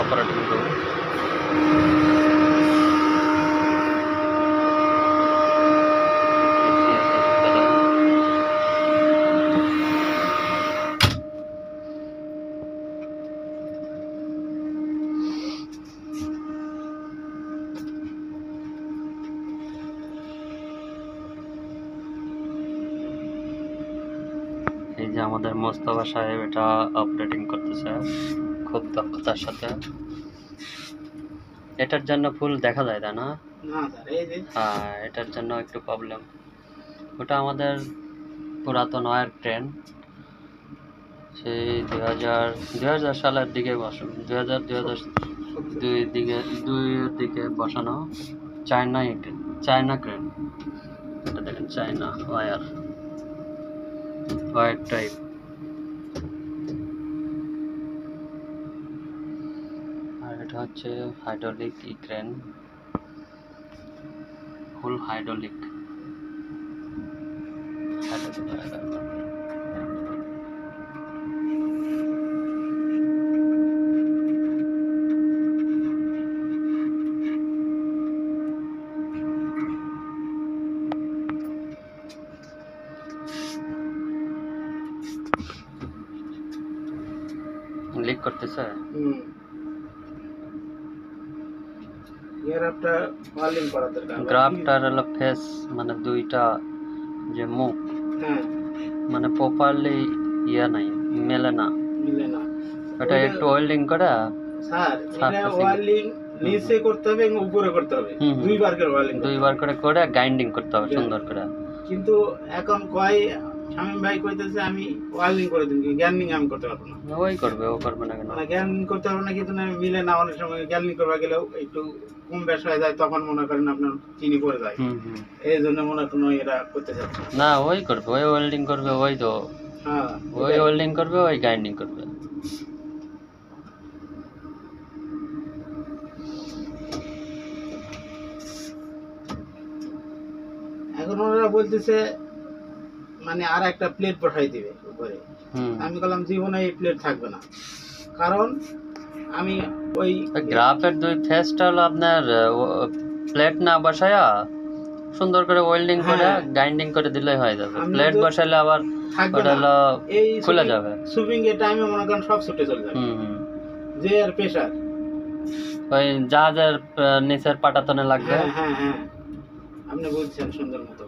Operating room. এই যে আমাদের মোস্তফা সাহেব এটা অপারেটিং করতেছে খুব দক্ষতার সাথে। এটার জন্য ফুল দেখা যায় তাই না? হ্যাঁ, এটার জন্য একটু প্রবলেম। ওটা আমাদের পুরাতন ওয়ার ট্রেন, সেই 2000 সালের দিকে বসানো, 2002 দিকে বসানো চায়না ক্রেন। এটা দেখেন চায়না ওয়ার টাইপ। আর এটা হচ্ছে হাইড্রোলিক ক্রেন, ফুল হাইড্রোলিক। লিক করতেছে। গ্রাফটার হলো ফেস, মানে দুইটা যে মুখ, মানে প্রপারলি নাই, মেলে না। এটা একটু ওয়েল্ডিং করে স্যার, এটা ওয়েল্ডিং নিচে করতে হবে এবং উপরে করতে হবে, দুইবার করে গ্রাইন্ডিং করতে হবে সুন্দর করে। কিন্তু এখন কয় শামীম ভাই কইতেছে আমি ওয়েল্ডিং করে দিন, গ্যান্ডিং আমি করতে পারবো না। ওই করবে, ও করবে না কেন? মানে গ্যান্ডিং করতে পারবো না, কিন্তু মিলে না। অনেক সময় গ্যান্ডিং করবা গেলেও একটু কম বেশ হয়ে যায়, তখন মনে করেন আপনার চিনি পড়ে যায়। এই জন্য মনে করেন এরা করতে চাচ্ছে না। ওই করবে, ওই ওয়েল্ডিং করবে, ওই তো ওই ওয়েল্ডিং করবে, ওই গ্রাইন্ডিং করবে। এখন ওনারা বলতেছে মানে আর একটা প্লেট পাঠাই দিবে উপরে। আমি বললাম জীবনে এই প্লেট থাকবে না, কারণ আমি ওই গ্রাফের দুই ফেসটা হলো আপনার প্লেট না বসায়া সুন্দর করে ওয়েল্ডিং করে গ্রাইন্ডিং করে দিলেই হয়ে যাবে। প্লেট বসালে আবার ওটা হলো খুলে যাবে। সুইং এর টাইমে মনে করেন সব ছুটে চলে যাবে। যে আর প্রেসার ওই জাহাজের নিচের পাটাতনে লাগবে। হ্যাঁ, আপনি বলছেন সুন্দর মতো।